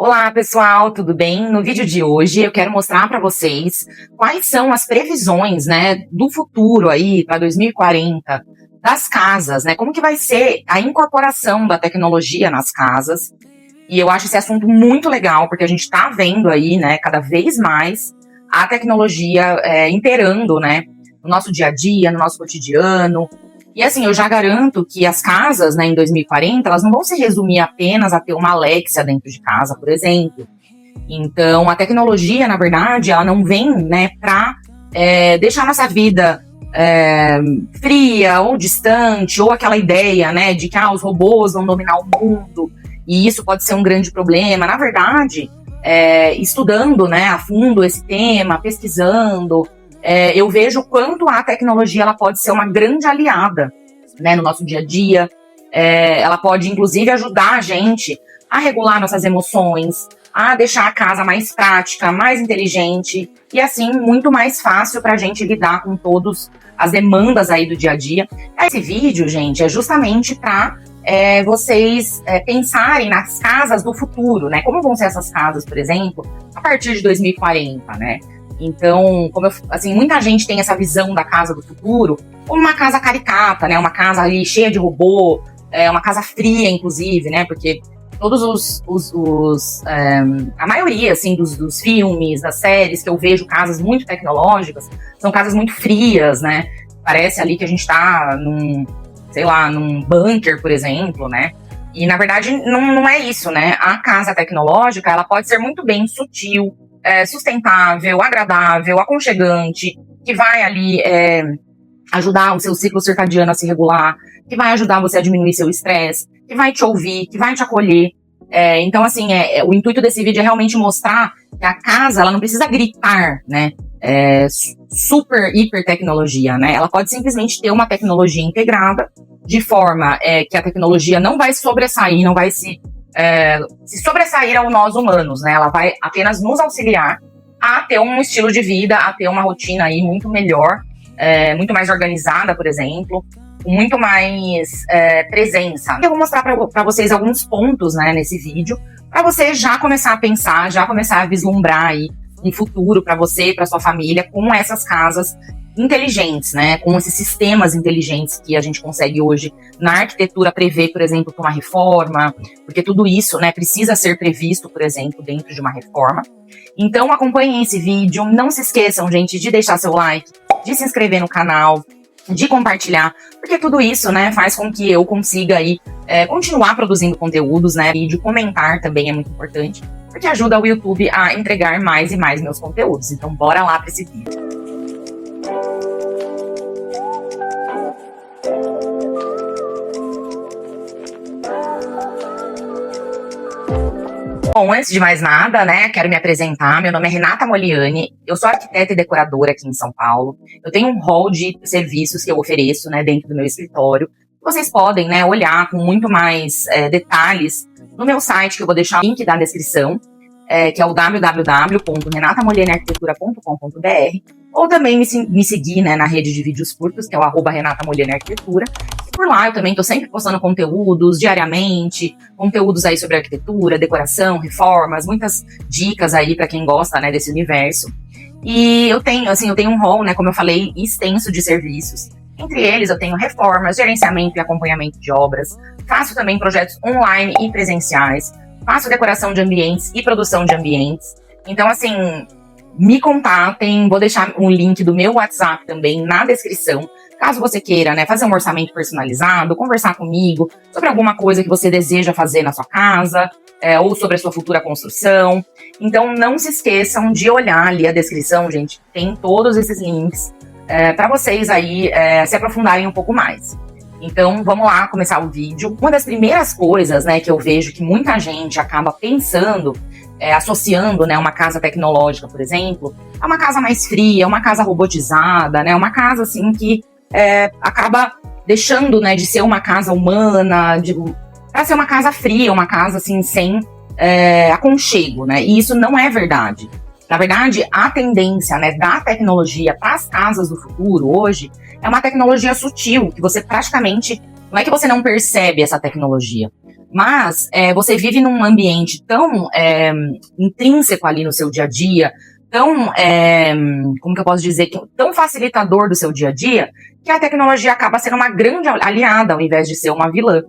Olá pessoal, tudo bem? No vídeo de hoje eu quero mostrar para vocês quais são as previsões, né, do futuro aí para 2040 das casas, né? Como que vai ser a incorporação da tecnologia nas casas? E eu acho esse assunto muito legal porque a gente está vendo aí, né, cada vez mais a tecnologia inteirando, né, no nosso dia a dia, no nosso cotidiano. E assim, eu já garanto que as casas, né, em 2040, elas não vão se resumir apenas a ter uma Alexia dentro de casa, por exemplo. Então, a tecnologia, na verdade, ela não vem, né, para deixar nossa vida fria ou distante, ou aquela ideia, né, de que os robôs vão dominar o mundo, e isso pode ser um grande problema. Na verdade, estudando, né, a fundo esse tema, pesquisando, eu vejo o quanto a tecnologia ela pode ser uma grande aliada, né, no nosso dia a dia. Ela pode, inclusive, ajudar a gente a regular nossas emoções, a deixar a casa mais prática, mais inteligente e, assim, muito mais fácil para a gente lidar com todas as demandas aí do dia a dia. Esse vídeo, gente, é justamente para vocês pensarem nas casas do futuro, né? Como vão ser essas casas, por exemplo, a partir de 2040, né? Então, muita gente tem essa visão da casa do futuro como uma casa caricata, né? Uma casa ali cheia de robô, uma casa fria, inclusive, né? Porque todos a maioria, assim, dos filmes, das séries que eu vejo, casas muito tecnológicas, são casas muito frias, né? Parece ali que a gente tá num bunker, por exemplo, né? E, na verdade, não é isso, né? A casa tecnológica, ela pode ser muito bem sutil, sustentável, agradável, aconchegante, que vai ali ajudar o seu ciclo circadiano a se regular, que vai ajudar você a diminuir seu estresse, que vai te ouvir, que vai te acolher. Então, assim, o intuito desse vídeo é realmente mostrar que a casa, ela não precisa gritar, né? Super, hiper tecnologia, né? Ela pode simplesmente ter uma tecnologia integrada, de forma que a tecnologia não vai sobressair, não vai se sobressair ao nós humanos, né? Ela vai apenas nos auxiliar a ter um estilo de vida, a ter uma rotina aí muito melhor, muito mais organizada, por exemplo, com muito mais presença. Eu vou mostrar para vocês alguns pontos, né, nesse vídeo, para você já começar a pensar, já começar a vislumbrar aí um futuro para você e para sua família com essas casas inteligentes, né, com esses sistemas inteligentes que a gente consegue hoje na arquitetura prever, por exemplo, para uma reforma, porque tudo isso, né, precisa ser previsto, por exemplo, dentro de uma reforma. Então acompanhem esse vídeo, não se esqueçam, gente, de deixar seu like, de se inscrever no canal, de compartilhar, porque tudo isso, né, faz com que eu consiga aí continuar produzindo conteúdos, né, e de comentar também é muito importante, porque ajuda o YouTube a entregar mais e mais meus conteúdos. Então bora lá para esse vídeo. Bom, antes de mais nada, né, quero me apresentar. Meu nome é Renata Moliani, eu sou arquiteta e decoradora aqui em São Paulo. Eu tenho um hall de serviços que eu ofereço, né, dentro do meu escritório. Vocês podem, né, olhar com muito mais detalhes no meu site, que eu vou deixar o link da descrição, que é o www.renatamolianiarquitetura.com.br, ou também me seguir, né, na rede de vídeos curtos, que é o @RenataMolianiArquitetura. Por lá eu também estou sempre postando conteúdos diariamente, conteúdos aí sobre arquitetura, decoração, reformas, muitas dicas aí para quem gosta, né, desse universo. E eu tenho um hall, né, como eu falei, extenso de serviços. Entre eles eu tenho reformas, gerenciamento e acompanhamento de obras, faço também projetos online e presenciais, faço decoração de ambientes e produção de ambientes. Então, assim, me contatem, vou deixar um link do meu WhatsApp também na descrição, caso você queira, né, fazer um orçamento personalizado, conversar comigo sobre alguma coisa que você deseja fazer na sua casa, ou sobre a sua futura construção. Então, não se esqueçam de olhar ali a descrição, gente, tem todos esses links para vocês aí se aprofundarem um pouco mais. Então, vamos lá começar o vídeo. Uma das primeiras coisas, né, que eu vejo que muita gente acaba pensando, associando, né, uma casa tecnológica, por exemplo, a uma casa mais fria, uma casa robotizada, né, uma casa assim que acaba deixando, né, de ser uma casa humana, para ser uma casa fria, uma casa assim sem aconchego, né? E isso não é verdade. Na verdade, a tendência, né, da tecnologia para as casas do futuro hoje é uma tecnologia sutil, que você praticamente, não é que você não percebe essa tecnologia, Mas você vive num ambiente tão intrínseco ali no seu dia a dia, tão, como que eu posso dizer, tão facilitador do seu dia a dia, que a tecnologia acaba sendo uma grande aliada ao invés de ser uma vilã.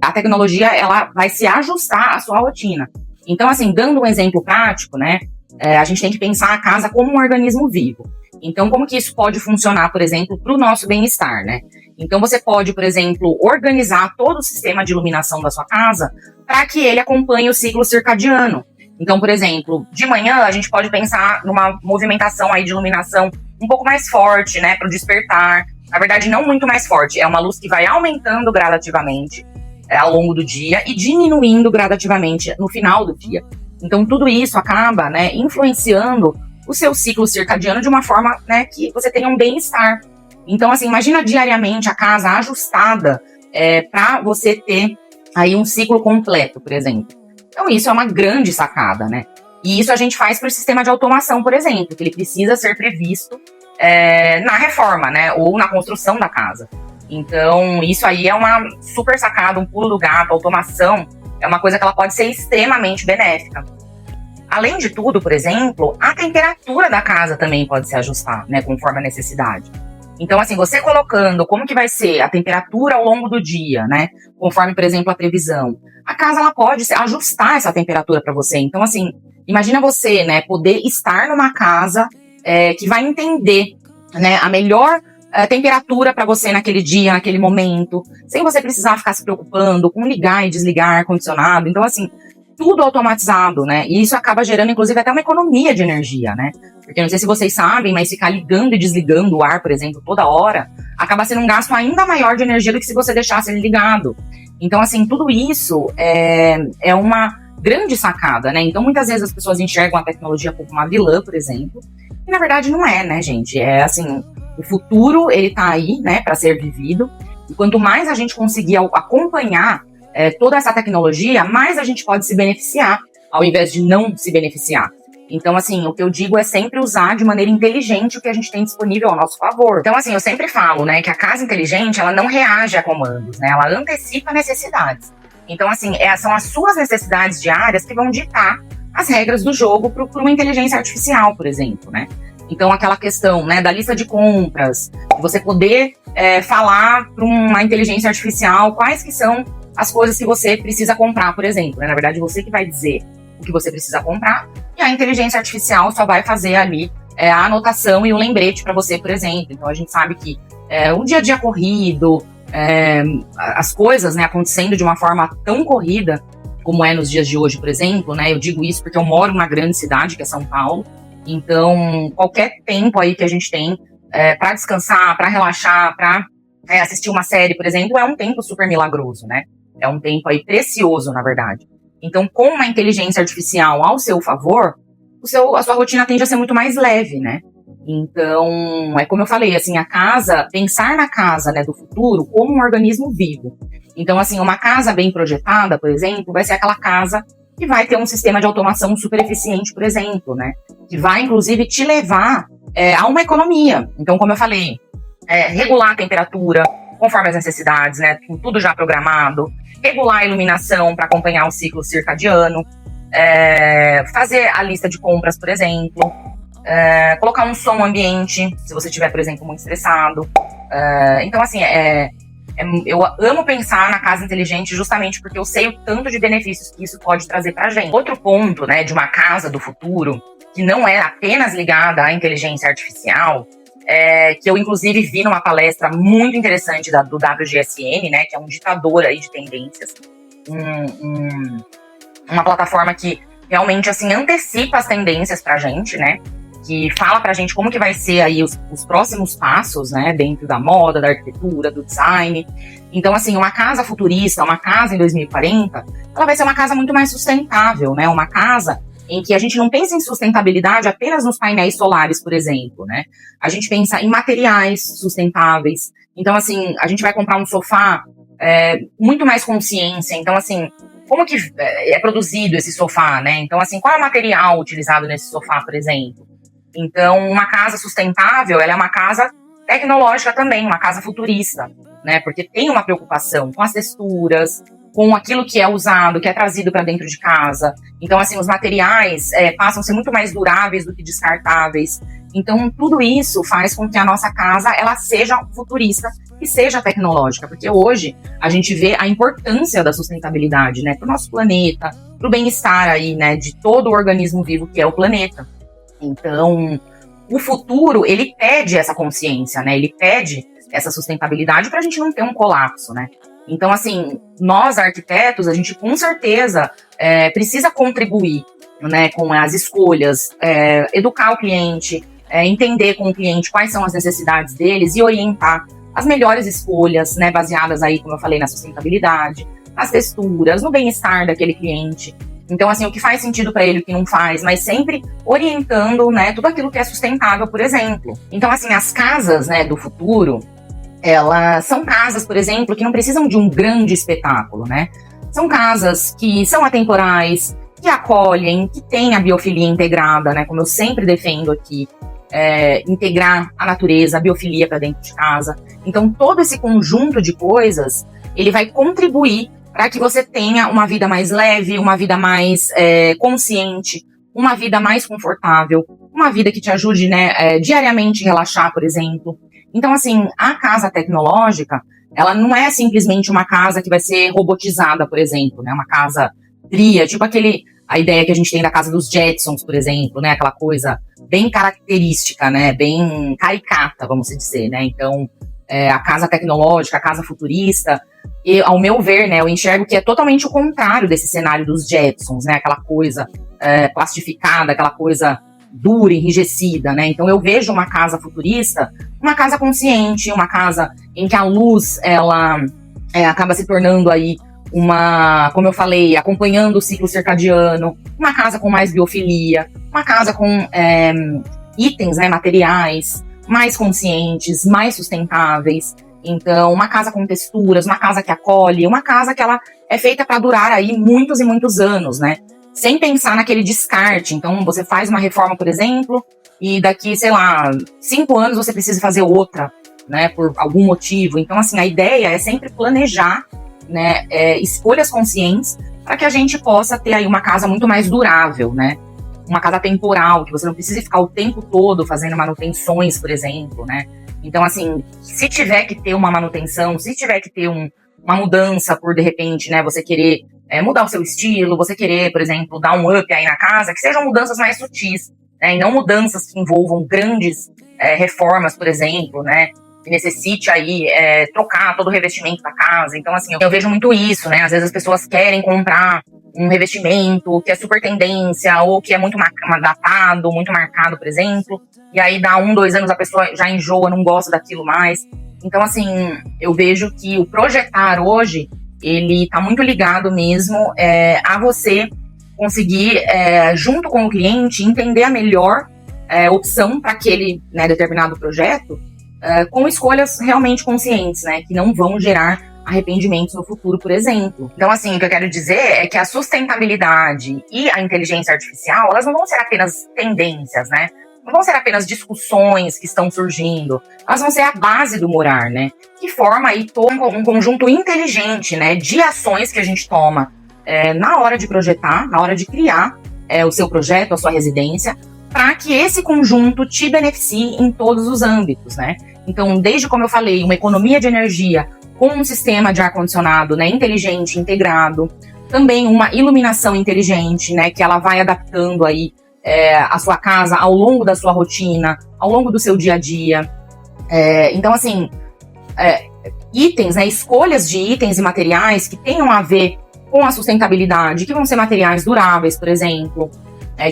A tecnologia, ela vai se ajustar à sua rotina. Então, assim, dando um exemplo prático, né, a gente tem que pensar a casa como um organismo vivo. Então, como que isso pode funcionar, por exemplo, para o nosso bem-estar, né? Então, você pode, por exemplo, organizar todo o sistema de iluminação da sua casa para que ele acompanhe o ciclo circadiano. Então, por exemplo, de manhã a gente pode pensar numa movimentação aí de iluminação um pouco mais forte, né, para o despertar. Na verdade, não muito mais forte, é uma luz que vai aumentando gradativamente ao longo do dia e diminuindo gradativamente no final do dia. Então, tudo isso acaba, né, influenciando o seu ciclo circadiano de uma forma, né, que você tenha um bem-estar. Então, assim, imagina diariamente a casa ajustada para você ter aí um ciclo completo, por exemplo. Então, isso é uma grande sacada, né? E isso a gente faz para o sistema de automação, por exemplo, que ele precisa ser previsto na reforma, né, ou na construção da casa. Então, isso aí é uma super sacada, um pulo do gato, automação é uma coisa que ela pode ser extremamente benéfica. Além de tudo, por exemplo, a temperatura da casa também pode se ajustar, né, conforme a necessidade. Então, assim, você colocando como que vai ser a temperatura ao longo do dia, né, conforme, por exemplo, a previsão, a casa ela pode ajustar essa temperatura para você. Então, assim, imagina você, né, poder estar numa casa que vai entender, né, a melhor temperatura para você naquele dia, naquele momento, sem você precisar ficar se preocupando com ligar e desligar ar-condicionado. Então, assim, tudo automatizado, né? E isso acaba gerando, inclusive, até uma economia de energia, né? Porque não sei se vocês sabem, mas ficar ligando e desligando o ar, por exemplo, toda hora, acaba sendo um gasto ainda maior de energia do que se você deixasse ele ligado. Então, assim, tudo isso é uma grande sacada, né? Então, muitas vezes as pessoas enxergam a tecnologia como uma vilã, por exemplo, e na verdade não é, né, gente? É assim, o futuro, ele tá aí, né, para ser vivido, e quanto mais a gente conseguir acompanhar toda essa tecnologia, mais a gente pode se beneficiar, ao invés de não se beneficiar. Então, assim, o que eu digo é sempre usar de maneira inteligente o que a gente tem disponível ao nosso favor. Então, assim, eu sempre falo, né, que a casa inteligente, ela não reage a comandos, né, ela antecipa necessidades. Então, assim, são as suas necessidades diárias que vão ditar as regras do jogo para uma inteligência artificial, por exemplo, né. Então, aquela questão, né, da lista de compras, de você poder falar para uma inteligência artificial quais que são as coisas que você precisa comprar, por exemplo, né? Na verdade, você que vai dizer o que você precisa comprar e a inteligência artificial só vai fazer ali a anotação e o lembrete para você, por exemplo. Então, a gente sabe que o dia a dia corrido, as coisas, né, acontecendo de uma forma tão corrida como é nos dias de hoje, por exemplo, né? Eu digo isso porque eu moro numa grande cidade, que é São Paulo. Então, qualquer tempo aí que a gente tem para descansar, para relaxar, para assistir uma série, por exemplo, é um tempo super milagroso, né? É um tempo aí precioso, na verdade. Então, com uma inteligência artificial ao seu favor, a sua rotina tende a ser muito mais leve, né? Então, é como eu falei, assim, pensar na casa, né, do futuro como um organismo vivo. Então, assim, uma casa bem projetada, por exemplo, vai ser aquela casa que vai ter um sistema de automação super eficiente, por exemplo, né? Que vai, inclusive, te levar a uma economia. Então, como eu falei, regular a temperatura conforme as necessidades, né? Com tudo já programado, regular a iluminação para acompanhar o ciclo circadiano, fazer a lista de compras, por exemplo, colocar um som ambiente, se você estiver, por exemplo, muito estressado. Então, assim, eu amo pensar na casa inteligente justamente porque eu sei o tanto de benefícios que isso pode trazer pra gente. Outro ponto, né, de uma casa do futuro, que não é apenas ligada à inteligência artificial, que eu, inclusive, vi numa palestra muito interessante do WGSN, né, que é um ditador aí de tendências, uma plataforma que realmente, assim, antecipa as tendências pra gente, né, que fala pra gente como que vai ser aí os próximos passos, né, dentro da moda, da arquitetura, do design. Então, assim, uma casa futurista, uma casa em 2040, ela vai ser uma casa muito mais sustentável, né, uma casa em que a gente não pensa em sustentabilidade apenas nos painéis solares, por exemplo, né? A gente pensa em materiais sustentáveis. Então, assim, a gente vai comprar um sofá muito mais consciência. Então, assim, como que é produzido esse sofá, né? Então, assim, qual é o material utilizado nesse sofá, por exemplo? Então, uma casa sustentável, ela é uma casa tecnológica também, uma casa futurista, né? Porque tem uma preocupação com as texturas, com aquilo que é usado, que é trazido para dentro de casa. Então, assim, os materiais passam a ser muito mais duráveis do que descartáveis. Então, tudo isso faz com que a nossa casa ela seja futurista e seja tecnológica, porque hoje a gente vê a importância da sustentabilidade, né, para o nosso planeta, para o bem-estar aí, né, de todo o organismo vivo que é o planeta. Então, o futuro, ele pede essa consciência, né, ele pede essa sustentabilidade para a gente não ter um colapso, né. Então, assim, nós arquitetos, a gente com certeza precisa contribuir, né, com as escolhas, educar o cliente, entender com o cliente quais são as necessidades deles e orientar as melhores escolhas, né, baseadas aí, como eu falei, na sustentabilidade, nas texturas, no bem-estar daquele cliente. Então, assim, o que faz sentido para ele, o que não faz, mas sempre orientando, né, tudo aquilo que é sustentável, por exemplo. Então, assim, as casas, né, do futuro, elas são casas, por exemplo, que não precisam de um grande espetáculo, né? São casas que são atemporais, que acolhem, que têm a biofilia integrada, né? Como eu sempre defendo aqui, integrar a natureza, a biofilia para dentro de casa. Então, todo esse conjunto de coisas, ele vai contribuir para que você tenha uma vida mais leve, uma vida mais consciente, uma vida mais confortável, uma vida que te ajude, né, diariamente a relaxar, por exemplo. Então, assim, a casa tecnológica, ela não é simplesmente uma casa que vai ser robotizada, por exemplo, né? Uma casa fria, tipo a ideia que a gente tem da casa dos Jetsons, por exemplo, né? Aquela coisa bem característica, né? Bem caricata, vamos dizer, né? Então, a casa tecnológica, a casa futurista, e, ao meu ver, né, eu enxergo que é totalmente o contrário desse cenário dos Jetsons, né? Aquela coisa plastificada, aquela coisa dura, enrijecida, né? Então eu vejo uma casa futurista, uma casa consciente, uma casa em que a luz, ela acaba se tornando aí como eu falei, acompanhando o ciclo circadiano, uma casa com mais biofilia, uma casa com itens, né, materiais mais conscientes, mais sustentáveis. Então, uma casa com texturas, uma casa que acolhe, uma casa que ela é feita para durar aí muitos e muitos anos, né? Sem pensar naquele descarte. Então, você faz uma reforma, por exemplo, e daqui, sei lá, 5 anos você precisa fazer outra, né, por algum motivo. Então, assim, a ideia é sempre planejar, né, escolhas conscientes para que a gente possa ter aí uma casa muito mais durável, né, uma casa temporal, que você não precise ficar o tempo todo fazendo manutenções, por exemplo, né. Então, assim, se tiver que ter uma manutenção, se tiver que ter uma mudança por, de repente, né, você querer mudar o seu estilo, você querer, por exemplo, dar um up aí na casa, que sejam mudanças mais sutis, né, e não mudanças que envolvam grandes reformas, por exemplo, né, que necessite aí trocar todo o revestimento da casa. Então, assim, eu vejo muito isso, né, às vezes as pessoas querem comprar um revestimento que é super tendência, ou que é muito datado, muito marcado, por exemplo, e aí dá 1, 2 anos a pessoa já enjoa, não gosta daquilo mais. Então, assim, eu vejo que o projetar hoje, ele está muito ligado mesmo a você conseguir, junto com o cliente, entender a melhor opção para aquele, né, determinado projeto, com escolhas realmente conscientes, né, que não vão gerar arrependimentos no futuro, por exemplo. Então, assim, o que eu quero dizer é que a sustentabilidade e a inteligência artificial, elas não vão ser apenas tendências, né? Não vão ser apenas discussões que estão surgindo, elas vão ser a base do morar, né? Que forma aí todo um conjunto inteligente, né, de ações que a gente toma na hora de projetar, na hora de criar o seu projeto, a sua residência, para que esse conjunto te beneficie em todos os âmbitos, né? Então, desde, como eu falei, uma economia de energia com um sistema de ar-condicionado, né, inteligente, integrado, também uma iluminação inteligente, né, que ela vai adaptando aí a sua casa ao longo da sua rotina, ao longo do seu dia a dia. Então, assim, itens, né, escolhas de itens e materiais que tenham a ver com a sustentabilidade, que vão ser materiais duráveis, por exemplo,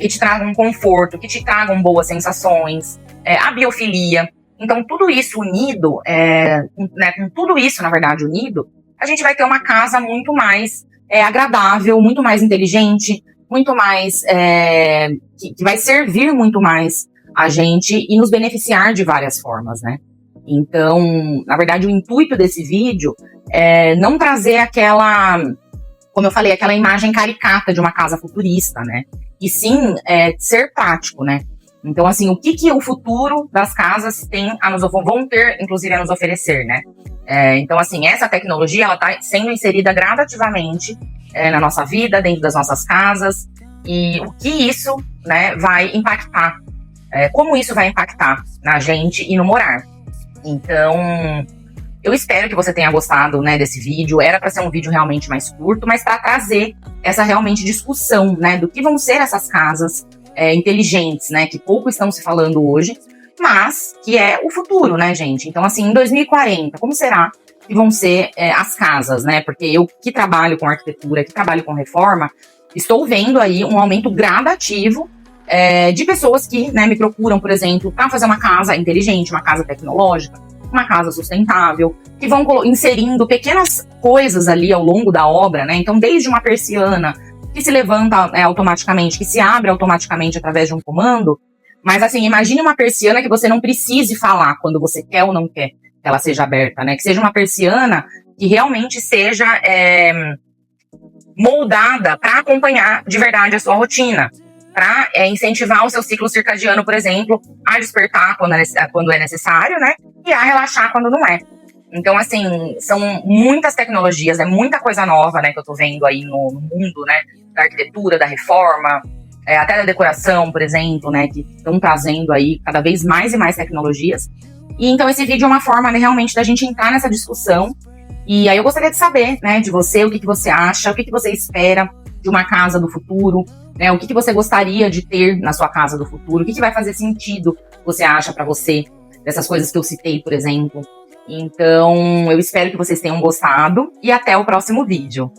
que te tragam conforto, que te tragam boas sensações, a biofilia. Então, tudo isso unido, né, com tudo isso, na verdade, unido, a gente vai ter uma casa muito mais agradável, muito mais inteligente, muito mais, que vai servir muito mais a gente e nos beneficiar de várias formas, né? Então, na verdade, o intuito desse vídeo é não trazer aquela, como eu falei, aquela imagem caricata de uma casa futurista, né? E sim, ser prático, né? Então, assim, o que o futuro das casas vão ter, inclusive, a nos oferecer, né? Então, assim, essa tecnologia, ela está sendo inserida gradativamente na nossa vida, dentro das nossas casas, e o que isso, né, vai impactar, como isso vai impactar na gente e no morar. Então, eu espero que você tenha gostado, né, desse vídeo. Era para ser um vídeo realmente mais curto, mas para trazer essa realmente discussão, né, do que vão ser essas casas inteligentes, né, que pouco estão se falando hoje, mas que é o futuro, né, gente? Então, assim, em 2040, como será que vão ser as casas, né? Porque eu que trabalho com arquitetura, que trabalho com reforma, estou vendo aí um aumento gradativo de pessoas que, né, me procuram, por exemplo, para fazer uma casa inteligente, uma casa tecnológica, uma casa sustentável, que vão inserindo pequenas coisas ali ao longo da obra, né? Então, desde uma persiana que se levanta automaticamente, que se abre automaticamente através de um comando, mas assim, imagine uma persiana que você não precise falar quando você quer ou não quer que ela seja aberta, né? Que seja uma persiana que realmente seja moldada para acompanhar de verdade a sua rotina, para incentivar o seu ciclo circadiano, por exemplo, a despertar quando é necessário, né? E a relaxar quando não é. Então, assim, são muitas tecnologias, é muita coisa nova, né, que eu tô vendo aí no mundo, né, da arquitetura, da reforma, até da decoração, por exemplo, né, que estão trazendo aí cada vez mais e mais tecnologias. E então esse vídeo é uma forma, né, realmente da gente entrar nessa discussão. E aí eu gostaria de saber, né, de você, o que você acha, o que você espera de uma casa do futuro, né, o que você gostaria de ter na sua casa do futuro, o que vai fazer sentido, você acha, para você, dessas coisas que eu citei, por exemplo. Então, eu espero que vocês tenham gostado e até o próximo vídeo.